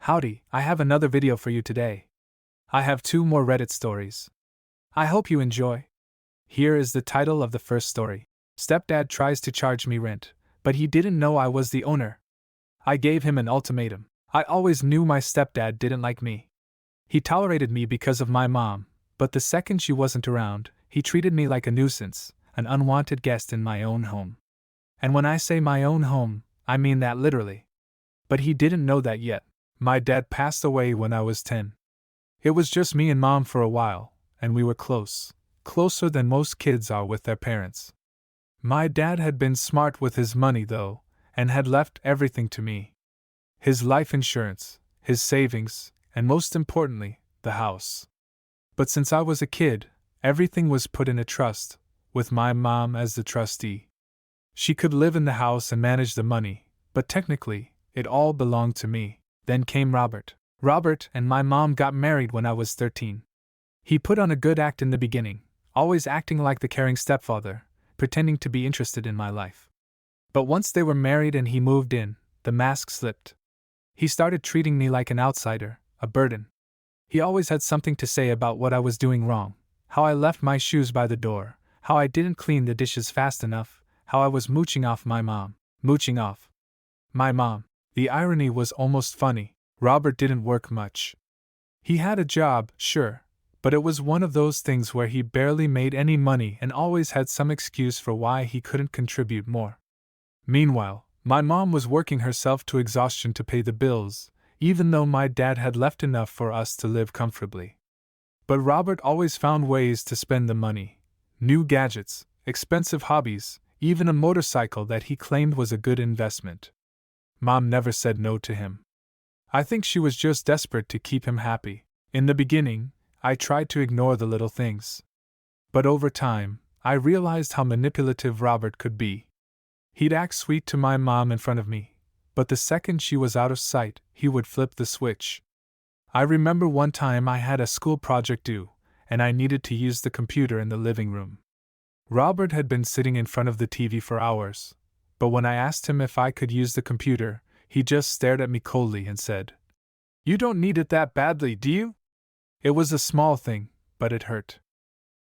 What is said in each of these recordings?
Howdy, I have another video for you today. I have 2 more Reddit stories. I hope you enjoy. Here is the title of the first story. Stepdad tries to charge me rent, but he didn't know I was the owner. I gave him an ultimatum. I always knew my stepdad didn't like me. He tolerated me because of my mom, but the second she wasn't around, he treated me like a nuisance, an unwanted guest in my own home. And when I say my own home, I mean that literally. But he didn't know that yet. My dad passed away when I was 10. It was just me and mom for a while, and we were close, closer than most kids are with their parents. My dad had been smart with his money though, and had left everything to me. His life insurance, his savings, and most importantly, the house. But since I was a kid, everything was put in a trust, with my mom as the trustee. She could live in the house and manage the money, but technically, it all belonged to me. Then came Robert. Robert and my mom got married when I was 13. He put on a good act in the beginning, always acting like the caring stepfather, pretending to be interested in my life. But once they were married and he moved in, the mask slipped. He started treating me like an outsider, a burden. He always had something to say about what I was doing wrong, how I left my shoes by the door, how I didn't clean the dishes fast enough, how I was mooching off my mom. Mooching off my mom. The irony was almost funny. Robert didn't work much. He had a job, sure, but it was one of those things where he barely made any money and always had some excuse for why he couldn't contribute more. Meanwhile, my mom was working herself to exhaustion to pay the bills, even though my dad had left enough for us to live comfortably. But Robert always found ways to spend the money. New gadgets, expensive hobbies, even a motorcycle that he claimed was a good investment. Mom never said no to him. I think she was just desperate to keep him happy. In the beginning, I tried to ignore the little things. But over time, I realized how manipulative Robert could be. He'd act sweet to my mom in front of me, but the second she was out of sight, he would flip the switch. I remember one time I had a school project due, and I needed to use the computer in the living room. Robert had been sitting in front of the TV for hours, but when I asked him if I could use the computer, he just stared at me coldly and said, "You don't need it that badly, do you?" It was a small thing, but it hurt.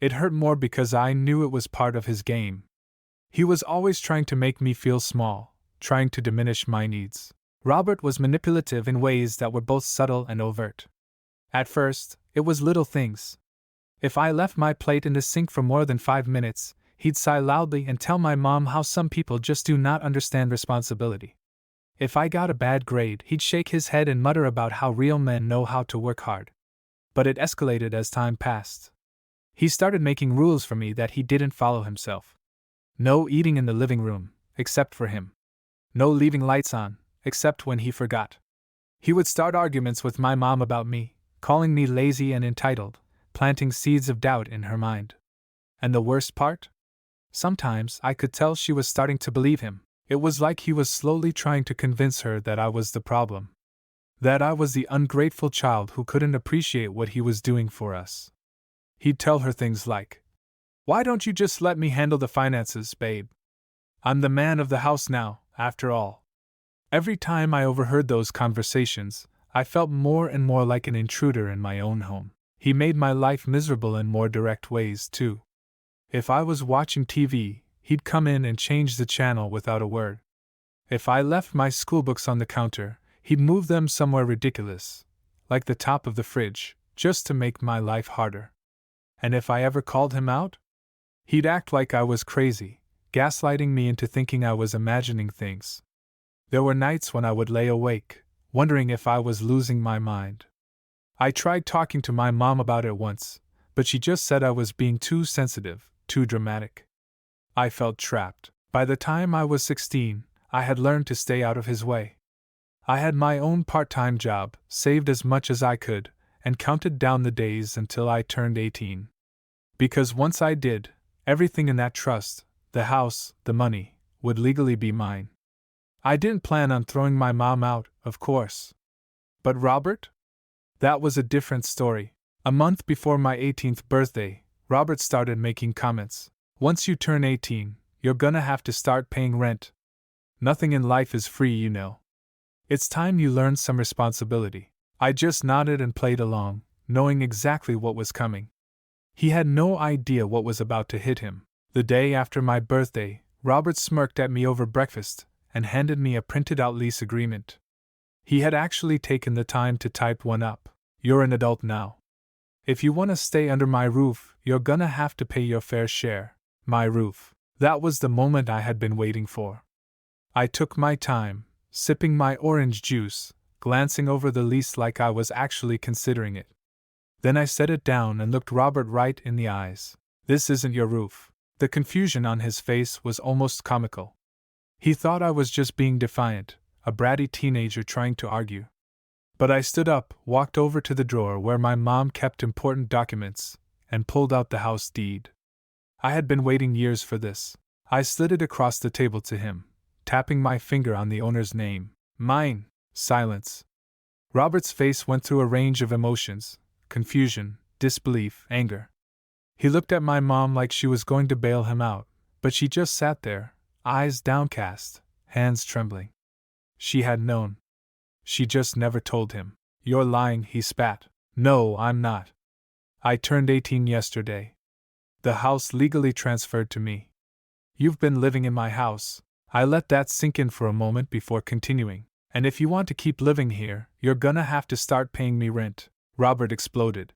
It hurt more because I knew it was part of his game. He was always trying to make me feel small, trying to diminish my needs. Robert was manipulative in ways that were both subtle and overt. At first, it was little things. If I left my plate in the sink for more than 5 minutes, he'd sigh loudly and tell my mom how some people just do not understand responsibility. If I got a bad grade, he'd shake his head and mutter about how real men know how to work hard. But it escalated as time passed. He started making rules for me that he didn't follow himself. No eating in the living room, except for him. No leaving lights on, except when he forgot. He would start arguments with my mom about me, calling me lazy and entitled, planting seeds of doubt in her mind. And the worst part? Sometimes I could tell she was starting to believe him. It was like he was slowly trying to convince her that I was the problem. That I was the ungrateful child who couldn't appreciate what he was doing for us. He'd tell her things like, "Why don't you just let me handle the finances, babe? I'm the man of the house now, after all." Every time I overheard those conversations, I felt more and more like an intruder in my own home. He made my life miserable in more direct ways, too. If I was watching TV, he'd come in and change the channel without a word. If I left my schoolbooks on the counter, he'd move them somewhere ridiculous, like the top of the fridge, just to make my life harder. And if I ever called him out, he'd act like I was crazy, gaslighting me into thinking I was imagining things. There were nights when I would lay awake, wondering if I was losing my mind. I tried talking to my mom about it once, but she just said I was being too sensitive, too dramatic. I felt trapped. By the time I was 16, I had learned to stay out of his way. I had my own part-time job, saved as much as I could, and counted down the days until I turned 18. Because once I did, everything in that trust, the house, the money, would legally be mine. I didn't plan on throwing my mom out, of course. But Robert? That was a different story. A month before my 18th birthday, Robert started making comments. "Once you turn 18, you're gonna have to start paying rent. Nothing in life is free, you know. It's time you learned some responsibility. I just nodded and played along, knowing exactly what was coming. He had no idea what was about to hit him. The day after my birthday, Robert smirked at me over breakfast and handed me a printed-out lease agreement. He had actually taken the time to type one up. You're an adult now. If you want to stay under my roof, you're gonna have to pay your fair share. My roof. That was the moment I had been waiting for. I took my time, sipping my orange juice, glancing over the lease like I was actually considering it. Then I set it down and looked Robert right in the eyes. This isn't your roof. The confusion on his face was almost comical. He thought I was just being defiant, a bratty teenager trying to argue. But I stood up, walked over to the drawer where my mom kept important documents, and pulled out the house deed. I had been waiting years for this. I slid it across the table to him, tapping my finger on the owner's name. Mine. Silence. Robert's face went through a range of emotions: confusion, disbelief, anger. He looked at my mom like she was going to bail him out, but she just sat there, eyes downcast, hands trembling. She had known. She just never told him. You're lying, he spat. No, I'm not. I turned 18 yesterday. The house legally transferred to me. You've been living in my house. I let that sink in for a moment before continuing. And if you want to keep living here, you're gonna have to start paying me rent. Robert exploded.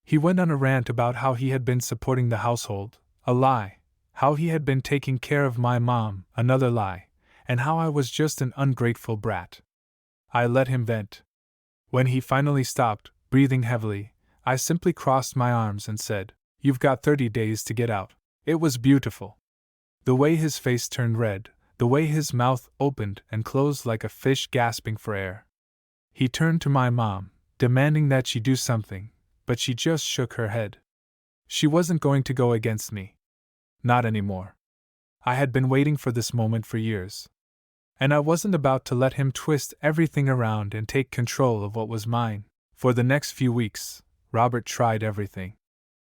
He went on a rant about how he had been supporting the household, a lie, how he had been taking care of my mom, another lie, and how I was just an ungrateful brat. I let him vent. When he finally stopped, breathing heavily, I simply crossed my arms and said, "You've got 30 days to get out." It was beautiful. The way his face turned red, the way his mouth opened and closed like a fish gasping for air. He turned to my mom, demanding that she do something, but she just shook her head. She wasn't going to go against me. Not anymore. I had been waiting for this moment for years. And I wasn't about to let him twist everything around and take control of what was mine. For the next few weeks, Robert tried everything.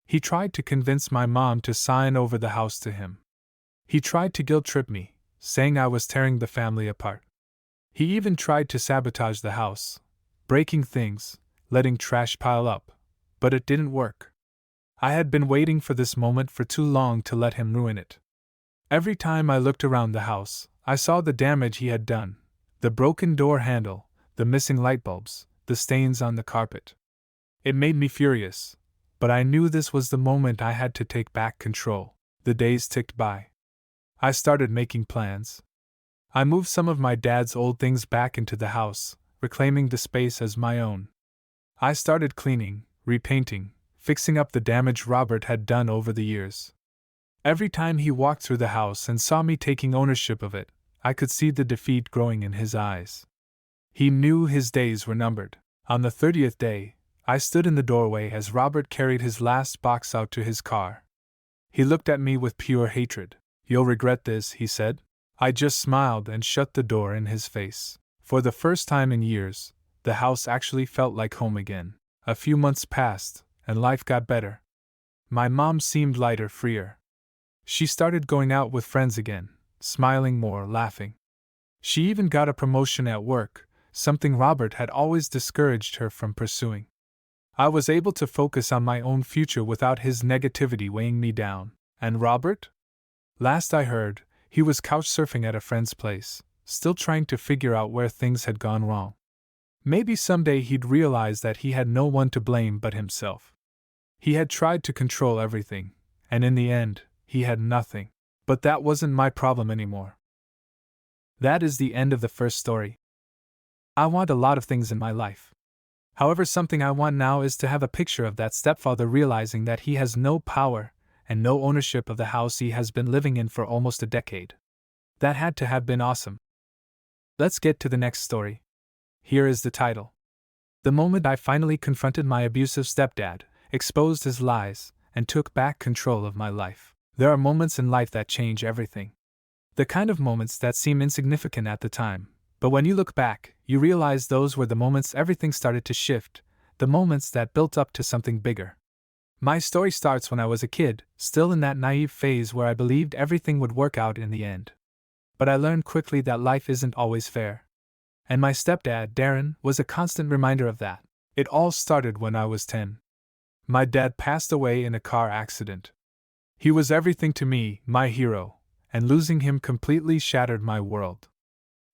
He tried to convince my mom to sign over the house to him. He tried to guilt-trip me, saying I was tearing the family apart. He even tried to sabotage the house, breaking things, letting trash pile up, but it didn't work. I had been waiting for this moment for too long to let him ruin it. Every time I looked around the house, I saw the damage he had done: the broken door handle, the missing light bulbs, the stains on the carpet. It made me furious, but I knew this was the moment I had to take back control. The days ticked by. I started making plans. I moved some of my dad's old things back into the house, reclaiming the space as my own. I started cleaning, repainting, fixing up the damage Robert had done over the years. Every time he walked through the house and saw me taking ownership of it, I could see the defeat growing in his eyes. He knew his days were numbered. On the 30th day, I stood in the doorway as Robert carried his last box out to his car. He looked at me with pure hatred. "You'll regret this," he said. I just smiled and shut the door in his face. For the first time in years, the house actually felt like home again. A few months passed, and life got better. My mom seemed lighter, freer. She started going out with friends again, smiling more, laughing. She even got a promotion at work, something Robert had always discouraged her from pursuing. I was able to focus on my own future without his negativity weighing me down. And Robert? Last I heard, he was couch surfing at a friend's place, still trying to figure out where things had gone wrong. Maybe someday he'd realize that he had no one to blame but himself. He had tried to control everything, and in the end, he had nothing. But that wasn't my problem anymore. That is the end of the first story. I want a lot of things in my life. However, something I want now is to have a picture of that stepfather realizing that he has no power and no ownership of the house he has been living in for almost a decade. That had to have been awesome. Let's get to the next story. Here is the title. The moment I finally confronted my abusive stepdad, exposed his lies, and took back control of my life. There are moments in life that change everything. The kind of moments that seem insignificant at the time, but when you look back, you realize those were the moments everything started to shift, the moments that built up to something bigger. My story starts when I was a kid, still in that naive phase where I believed everything would work out in the end. But I learned quickly that life isn't always fair. And my stepdad, Darren, was a constant reminder of that. It all started when I was 10. My dad passed away in a car accident. He was everything to me, my hero, and losing him completely shattered my world.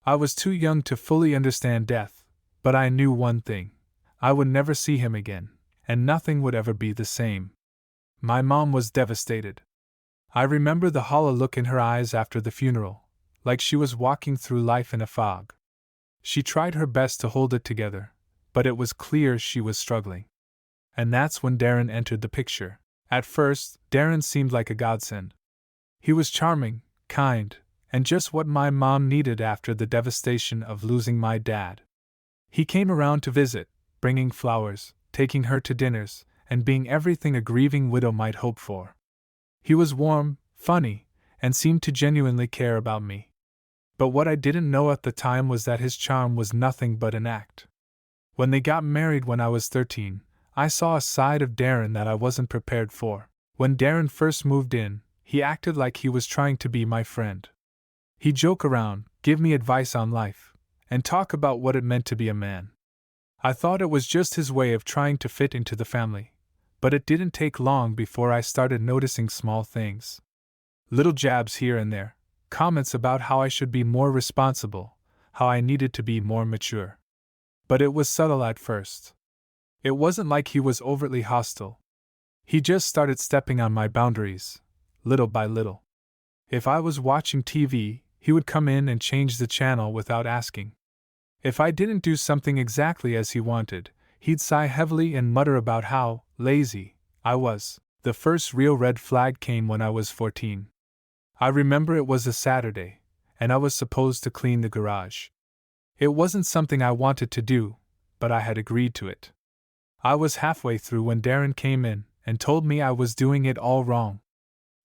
I was too young to fully understand death, but I knew one thing: I would never see him again, and nothing would ever be the same. My mom was devastated. I remember the hollow look in her eyes after the funeral, like she was walking through life in a fog. She tried her best to hold it together, but it was clear she was struggling. And that's when Darren entered the picture. At first, Darren seemed like a godsend. He was charming, kind, and just what my mom needed after the devastation of losing my dad. He came around to visit, bringing flowers, taking her to dinners, and being everything a grieving widow might hope for. He was warm, funny, and seemed to genuinely care about me. But what I didn't know at the time was that his charm was nothing but an act. When they got married when I was 13, I saw a side of Darren that I wasn't prepared for. When Darren first moved in, he acted like he was trying to be my friend. He'd joke around, give me advice on life, and talk about what it meant to be a man. I thought it was just his way of trying to fit into the family, but it didn't take long before I started noticing small things. Little jabs here and there, comments about how I should be more responsible, how I needed to be more mature. But it was subtle at first. It wasn't like he was overtly hostile. He just started stepping on my boundaries, little by little. If I was watching TV, he would come in and change the channel without asking. If I didn't do something exactly as he wanted, he'd sigh heavily and mutter about how lazy I was. The first real red flag came when I was 14. I remember it was a Saturday, and I was supposed to clean the garage. It wasn't something I wanted to do, but I had agreed to it. I was halfway through when Darren came in and told me I was doing it all wrong.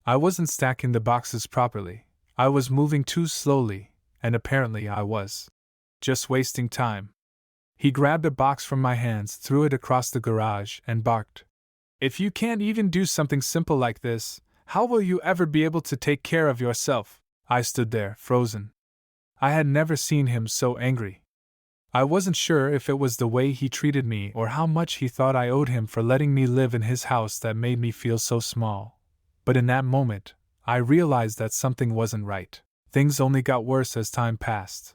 I wasn't stacking the boxes properly, I was moving too slowly, and apparently I was just wasting time. He grabbed a box from my hands, threw it across the garage, and barked, "If you can't even do something simple like this, how will you ever be able to take care of yourself?" I stood there, frozen. I had never seen him so angry. I wasn't sure if it was the way he treated me or how much he thought I owed him for letting me live in his house that made me feel so small. But in that moment, I realized that something wasn't right. Things only got worse as time passed.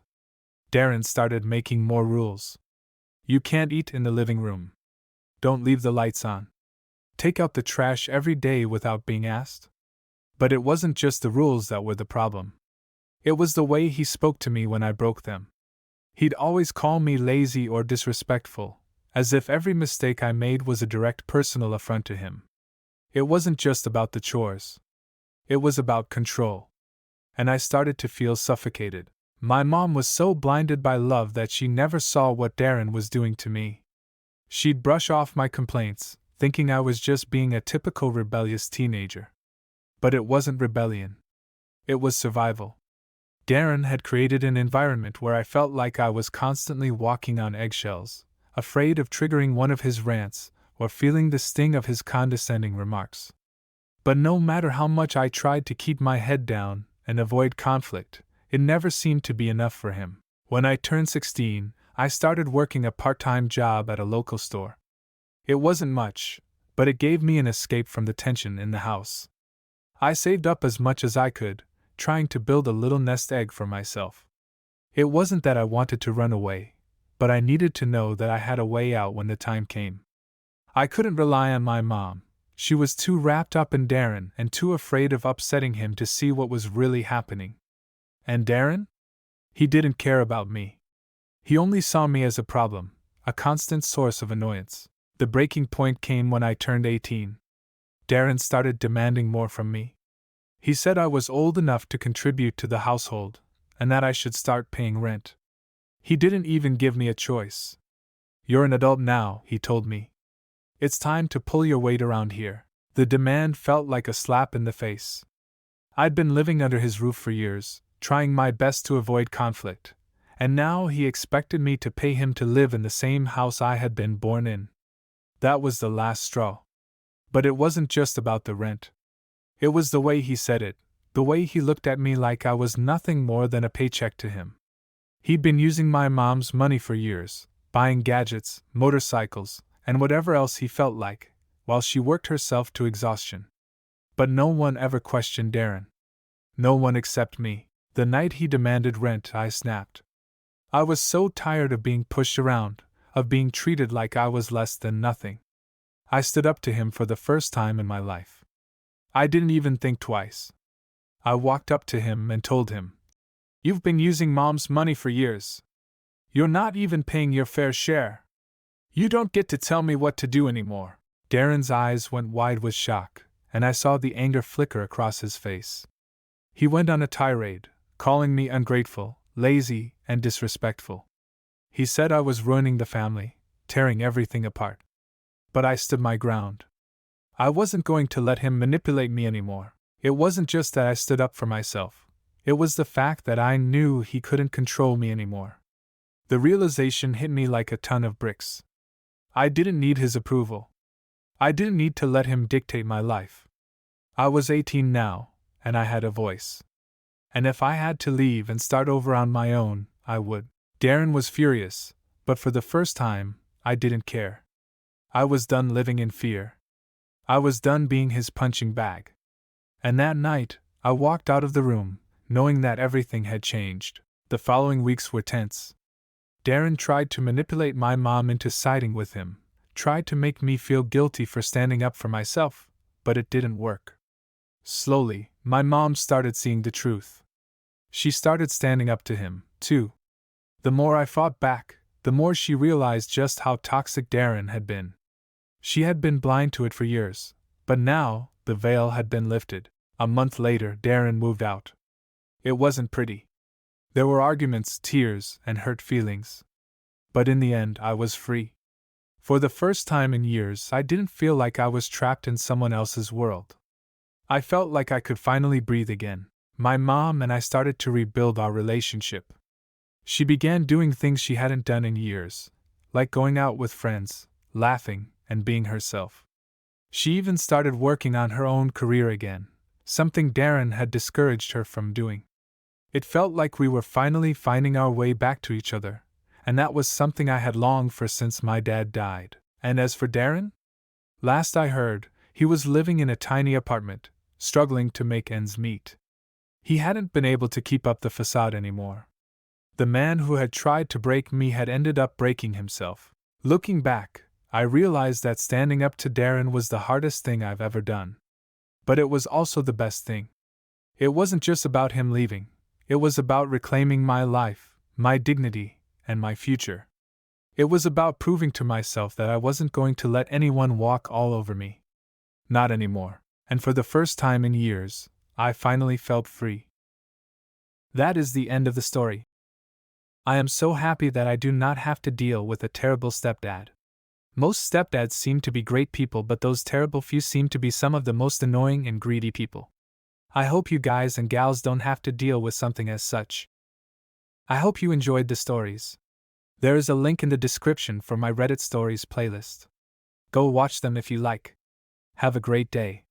Darren started making more rules. You can't eat in the living room. Don't leave the lights on. Take out the trash every day without being asked. But it wasn't just the rules that were the problem. It was the way he spoke to me when I broke them. He'd always call me lazy or disrespectful, as if every mistake I made was a direct personal affront to him. It wasn't just about the chores. It was about control. And I started to feel suffocated. My mom was so blinded by love that she never saw what Darren was doing to me. She'd brush off my complaints, thinking I was just being a typical rebellious teenager. But it wasn't rebellion. It was survival. Darren had created an environment where I felt like I was constantly walking on eggshells, afraid of triggering one of his rants or feeling the sting of his condescending remarks. But no matter how much I tried to keep my head down and avoid conflict, it never seemed to be enough for him. When I turned 16, I started working a part-time job at a local store. It wasn't much, but it gave me an escape from the tension in the house. I saved up as much as I could, trying to build a little nest egg for myself. It wasn't that I wanted to run away, but I needed to know that I had a way out when the time came. I couldn't rely on my mom. She was too wrapped up in Darren and too afraid of upsetting him to see what was really happening. And Darren? He didn't care about me. He only saw me as a problem, a constant source of annoyance. The breaking point came when I turned 18. Darren started demanding more from me. He said I was old enough to contribute to the household, and that I should start paying rent. He didn't even give me a choice. "You're an adult now," he told me. "It's time to pull your weight around here." The demand felt like a slap in the face. I'd been living under his roof for years, trying my best to avoid conflict, and now he expected me to pay him to live in the same house I had been born in. That was the last straw. But it wasn't just about the rent. It was the way he said it, the way he looked at me like I was nothing more than a paycheck to him. He'd been using my mom's money for years, buying gadgets, motorcycles, and whatever else he felt like, while she worked herself to exhaustion. But no one ever questioned Darren. No one except me. The night he demanded rent, I snapped. I was so tired of being pushed around, of being treated like I was less than nothing. I stood up to him for the first time in my life. I didn't even think twice. I walked up to him and told him, "You've been using Mom's money for years. You're not even paying your fair share. You don't get to tell me what to do anymore." Darren's eyes went wide with shock, and I saw the anger flicker across his face. He went on a tirade, calling me ungrateful, lazy, and disrespectful. He said I was ruining the family, tearing everything apart. But I stood my ground. I wasn't going to let him manipulate me anymore. It wasn't just that I stood up for myself. It was the fact that I knew he couldn't control me anymore. The realization hit me like a ton of bricks. I didn't need his approval. I didn't need to let him dictate my life. I was 18 now, and I had a voice. And if I had to leave and start over on my own, I would. Darren was furious, but for the first time, I didn't care. I was done living in fear. I was done being his punching bag. And that night, I walked out of the room, knowing that everything had changed. The following weeks were tense. Darren tried to manipulate my mom into siding with him, tried to make me feel guilty for standing up for myself, but it didn't work. Slowly, my mom started seeing the truth. She started standing up to him, too. The more I fought back, the more she realized just how toxic Darren had been. She had been blind to it for years, but now, the veil had been lifted. A month later, Darren moved out. It wasn't pretty. There were arguments, tears, and hurt feelings. But in the end, I was free. For the first time in years, I didn't feel like I was trapped in someone else's world. I felt like I could finally breathe again. My mom and I started to rebuild our relationship. She began doing things she hadn't done in years, like going out with friends, laughing, and being herself. She even started working on her own career again, something Darren had discouraged her from doing. It felt like we were finally finding our way back to each other, and that was something I had longed for since my dad died. And as for Darren? Last I heard, he was living in a tiny apartment, struggling to make ends meet. He hadn't been able to keep up the facade anymore. The man who had tried to break me had ended up breaking himself. Looking back, I realized that standing up to Darren was the hardest thing I've ever done. But it was also the best thing. It wasn't just about him leaving. It was about reclaiming my life, my dignity, and my future. It was about proving to myself that I wasn't going to let anyone walk all over me. Not anymore. And for the first time in years, I finally felt free. That is the end of the story. I am so happy that I do not have to deal with a terrible stepdad. Most stepdads seem to be great people, but those terrible few seem to be some of the most annoying and greedy people. I hope you guys and gals don't have to deal with something as such. I hope you enjoyed the stories. There is a link in the description for my Reddit Stories playlist. Go watch them if you like. Have a great day.